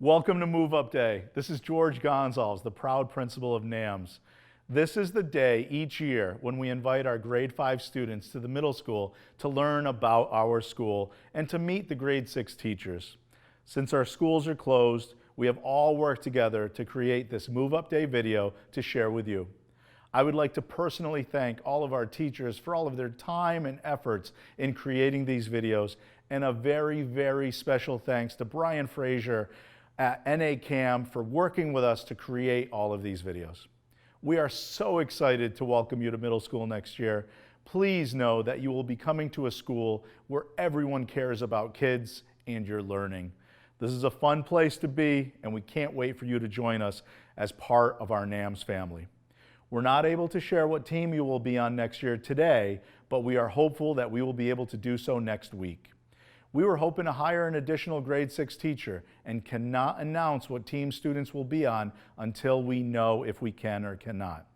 Welcome to Move Up Day. This is George Gonzalez, the proud principal of NAMS. This is the day each year when we invite our grade 5 students to the middle school to learn about our school and to meet the grade 6 teachers. Since our schools are closed, we have all worked together to create this Move Up Day video to share with you. I would like to personally thank all of our teachers for all of their time and efforts in creating these videos, and a very, very special thanks to Brian Frazier at NACAM for working with us to create all of these videos. We are so excited to welcome you to middle school next year. Please know that you will be coming to a school where everyone cares about kids and your learning. This is a fun place to be, and we can't wait for you to join us as part of our NAMS family. We're not able to share what team you will be on next year today, but we are hopeful that we will be able to do so next week. We were hoping to hire an additional grade 6 teacher and cannot announce what team students will be on until we know if we can or cannot.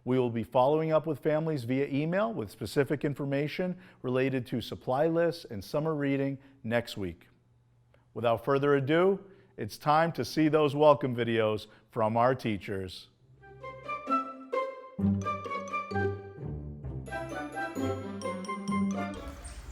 We will be following up with families via email with specific information related to supply lists and summer reading next week. Without further ado, it's time to see those welcome videos from our teachers.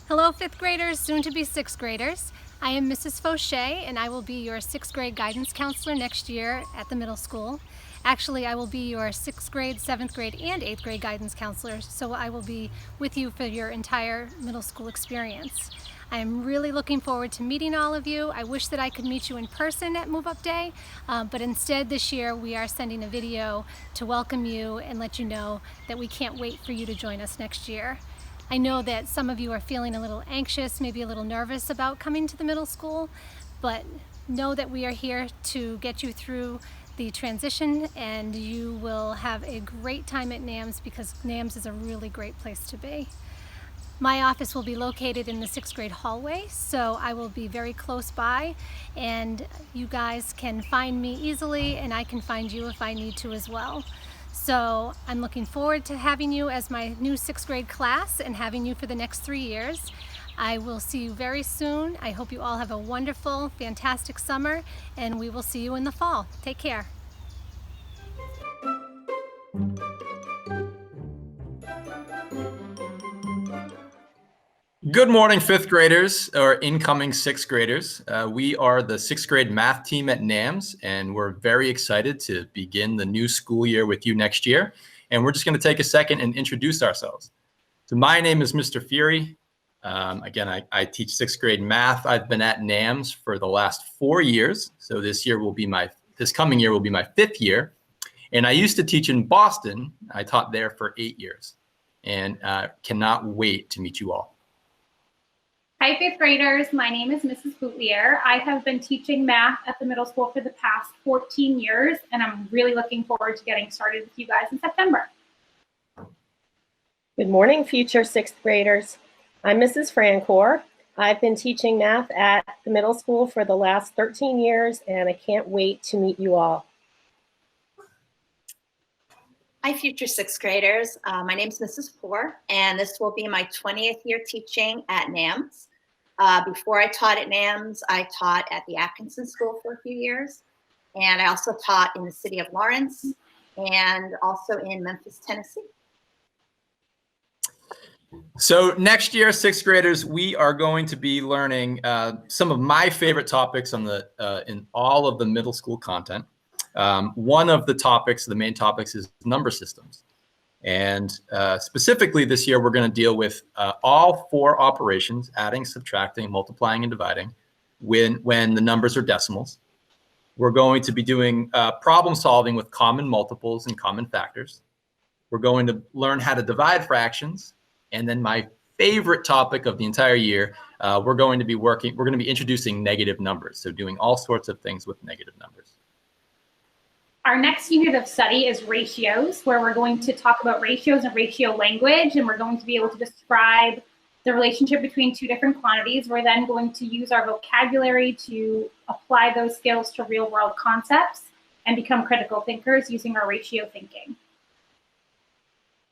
Hello, 5th graders, soon to be 6th graders. I am Mrs. Fauché, and I will be your 6th grade guidance counselor next year at the middle school. Actually, I will be your 6th grade, 7th grade, and 8th grade guidance counselor, so I will be with you for your entire middle school experience. I am really looking forward to meeting all of you. I wish that I could meet you in person at Move Up Day, but instead this year we are sending a video to welcome you and let you know that we can't wait for you to join us next year. I know that some of you are feeling a little anxious, maybe a little nervous about coming to the middle school, but know that we are here to get you through the transition, and you will have a great time at NAMS because NAMS is a really great place to be. My office will be located in the 6th grade hallway, so I will be very close by, and you guys can find me easily, and I can find you if I need to as well. So I'm looking forward to having you as my new 6th grade class and having you for the next 3 years. I will see you very soon. I hope you all have a wonderful, fantastic summer, and we will see you in the fall. Take care. Good morning, 5th graders, or incoming 6th graders. We are the 6th grade math team at NAMS, and we're very excited to begin the new school year with you next year. And we're just going to take a second and introduce ourselves. So my name is Mr. Fury. Again, I teach 6th grade math. I've been at NAMS for the last 4 years. So this coming year will be my 5th year. And I used to teach in Boston. I taught there for 8 years, and cannot wait to meet you all. Hi, 5th graders. My name is Mrs. Boutlier. I have been teaching math at the middle school for the past 14 years, and I'm really looking forward to getting started with you guys in September. Good morning, future 6th graders. I'm Mrs. Francoeur. I've been teaching math at the middle school for the last 13 years, and I can't wait to meet you all. Hi, future 6th graders. My name is Mrs. Poor, and this will be my 20th year teaching at NAMS. Before I taught at NAMS, I taught at the Atkinson School for a few years, and I also taught in the city of Lawrence and also in Memphis, Tennessee. So next year, 6th graders, we are going to be learning some of my favorite topics on in all of the middle school content. One of the main topics is number systems. And specifically this year, we're going to deal with all 4 operations: adding, subtracting, multiplying, and dividing when the numbers are decimals. We're going to be doing problem solving with common multiples and common factors. We're going to learn how to divide fractions. And then my favorite topic of the entire year, we're going to be introducing negative numbers. So doing all sorts of things with negative numbers. Our next unit of study is ratios, where we're going to talk about ratios and ratio language, and we're going to be able to describe the relationship between 2 different quantities. We're then going to use our vocabulary to apply those skills to real-world concepts and become critical thinkers using our ratio thinking.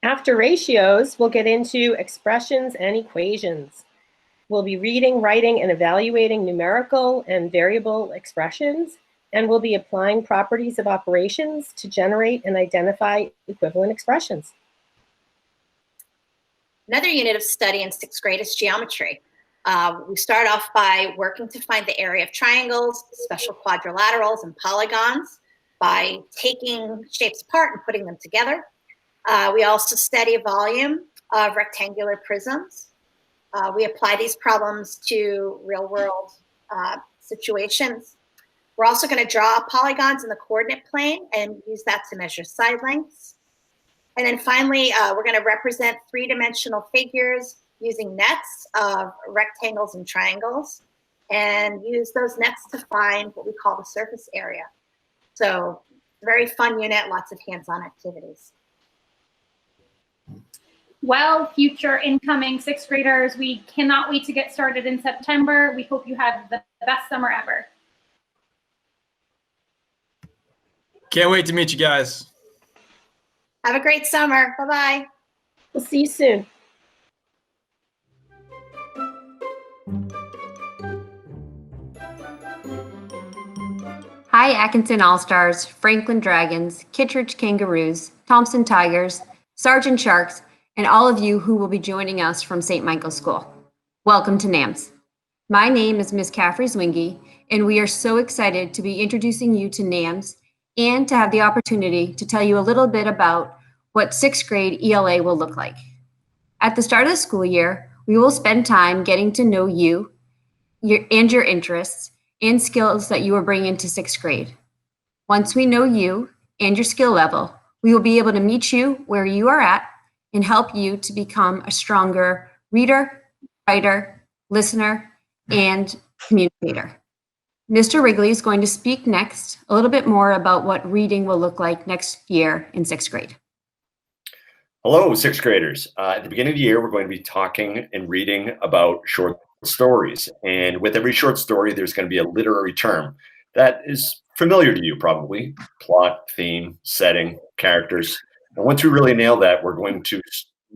After ratios, we'll get into expressions and equations. We'll be reading, writing, and evaluating numerical and variable expressions. and we'll be applying properties of operations to generate and identify equivalent expressions. Another unit of study in 6th grade is geometry. We start off by working to find the area of triangles, special quadrilaterals, and polygons by taking shapes apart and putting them together. We also study a volume of rectangular prisms. We apply these problems to real-world situations. We're also going to draw polygons in the coordinate plane and use that to measure side lengths. And then finally, we're going to represent three-dimensional figures using nets of rectangles and triangles, and use those nets to find what we call the surface area. So very fun unit, lots of hands-on activities. Well, future incoming 6th graders, we cannot wait to get started in September. We hope you have the best summer ever. Can't wait to meet you guys. Have a great summer. Bye-bye. We'll see you soon. Hi, Atkinson All-Stars, Franklin Dragons, Kittredge Kangaroos, Thompson Tigers, Sargent Sharks, and all of you who will be joining us from St. Michael's School. Welcome to NAMS. My name is Ms. Caffrey Zwingy, and we are so excited to be introducing you to NAMS and to have the opportunity to tell you a little bit about what 6th grade ELA will look like. At the start of the school year, we will spend time getting to know you and your interests and skills that you are bringing to 6th grade. Once we know you and your skill level, we will be able to meet you where you are at and help you to become a stronger reader, writer, listener, and communicator. Mr. Wrigley is going to speak next a little bit more about what reading will look like next year in 6th grade. Hello, 6th graders. At the beginning of the year, we're going to be talking and reading about short stories. And with every short story, there's going to be a literary term that is familiar to you probably: plot, theme, setting, characters. And once we really nail that, we're going to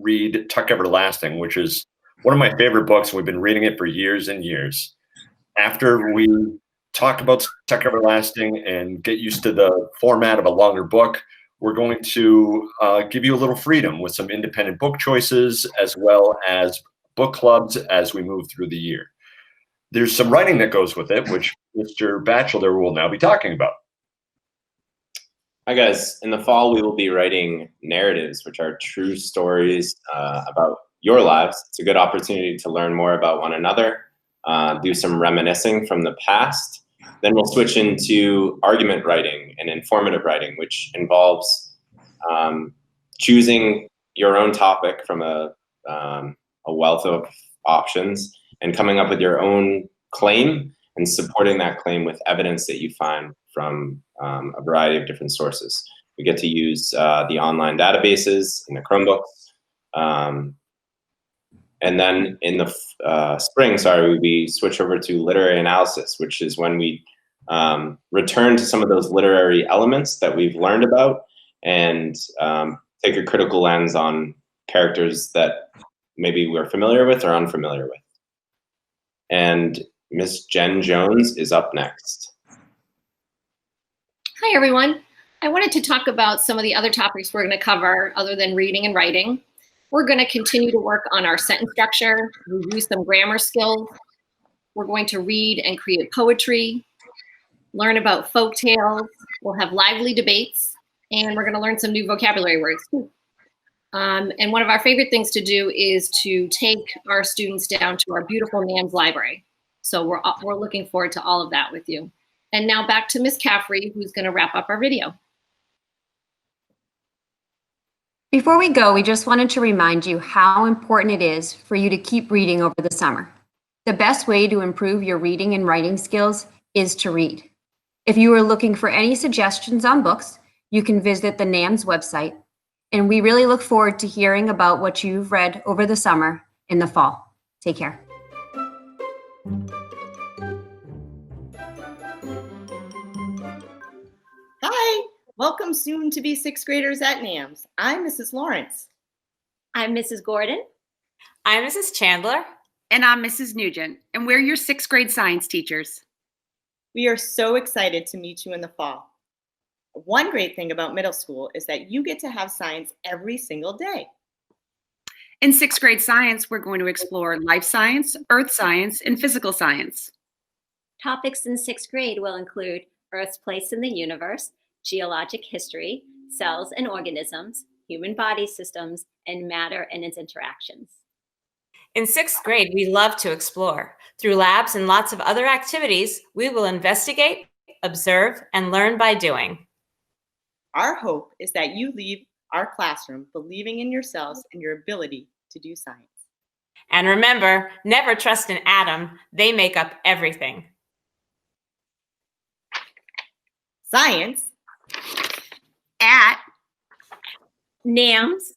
read Tuck Everlasting, which is one of my favorite books. We've been reading it for years and years. After we talk about Tuck Everlasting and get used to the format of a longer book, we're going to give you a little freedom with some independent book choices as well as book clubs as we move through the year. There's some writing that goes with it, which Mr. Batchelder will now be talking about. Hi guys, in the fall we will be writing narratives, which are true stories about your lives. It's a good opportunity to learn more about one another, do some reminiscing from the past. Then we'll switch into argument writing and informative writing, which involves choosing your own topic from a wealth of options and coming up with your own claim and supporting that claim with evidence that you find from a variety of different sources. We get to use the online databases in the Chromebooks. And then in the spring, we switch over to literary analysis, which is when we return to some of those literary elements that we've learned about and take a critical lens on characters that maybe we're familiar with or unfamiliar with. And Miss Jen Jones is up next. Hi, everyone. I wanted to talk about some of the other topics we're going to cover other than reading and writing. We're going to continue to work on our sentence structure, review some grammar skills. We're going to read and create poetry, learn about folk tales. We'll have lively debates, and we're going to learn some new vocabulary words too. And one of our favorite things to do is to take our students down to our beautiful NAMS library. So we're looking forward to all of that with you. And now back to Miss Caffrey, who's going to wrap up our video. Before we go, we just wanted to remind you how important it is for you to keep reading over the summer. The best way to improve your reading and writing skills is to read. If you are looking for any suggestions on books, you can visit the NAMS website. And we really look forward to hearing about what you've read over the summer in the fall. Take care. Hi, welcome soon to be 6th graders at NAMS. I'm Mrs. Lawrence. I'm Mrs. Gordon. I'm Mrs. Chandler. And I'm Mrs. Nugent, and we're your 6th grade science teachers. We are so excited to meet you in the fall. One great thing about middle school is that you get to have science every single day. In sixth grade science, we're going to explore life science, earth science, and physical science. Topics in sixth grade will include Earth's place in the universe, geologic history, cells and organisms, human body systems, and matter and its interactions. In sixth grade, we love to explore. Through labs and lots of other activities, we will investigate, observe, and learn by doing. Our hope is that you leave our classroom believing in yourselves and your ability to do science. And remember, never trust an atom. They make up everything. Science At NAMS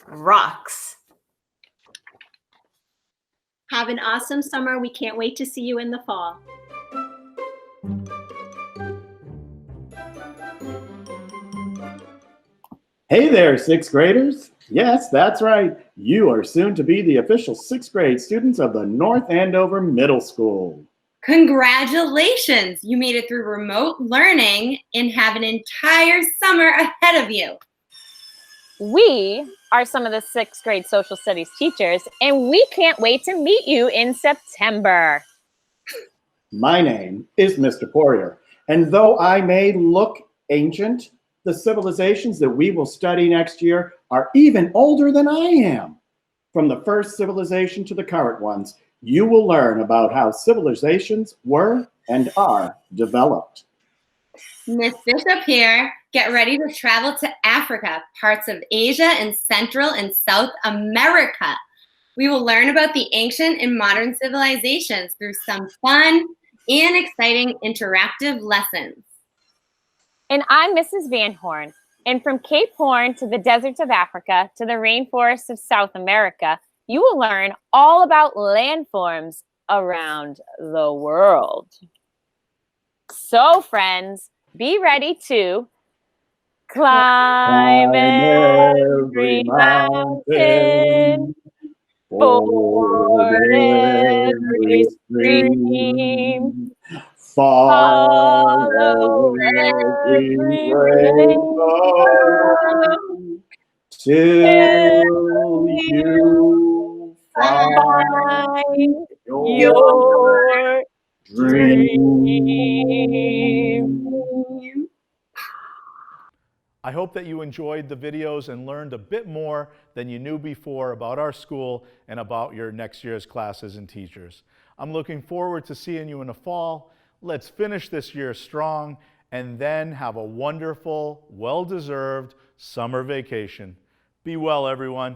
rocks. Have an awesome summer. We can't wait to see you in the fall. Hey there, sixth graders. Yes, that's right. You are soon to be the official sixth grade students of the North Andover Middle School. Congratulations! You made it through remote learning and have an entire summer ahead of you. We are some of the sixth grade social studies teachers, and we can't wait to meet you in September. My name is Mr. Poirier, and though I may look ancient, the civilizations that we will study next year are even older than I am. From the first civilization to the current ones, you will learn about how civilizations were and are developed. Miss Bishop here. Get ready to travel to Africa, parts of Asia, and Central and South America. We will learn about the ancient and modern civilizations through some fun and exciting interactive lessons. And I'm Mrs. Van Horn. And from Cape Horn to the deserts of Africa to the rainforests of South America, you will learn all about landforms around the world. So, friends, be ready to climb every mountain, ford every stream, follow every rainbow, till you find your dream. I hope that you enjoyed the videos and learned a bit more than you knew before about our school and about your next year's classes and teachers. I'm looking forward to seeing you in the fall. Let's finish this year strong and then have a wonderful, well-deserved summer vacation. Be well, everyone.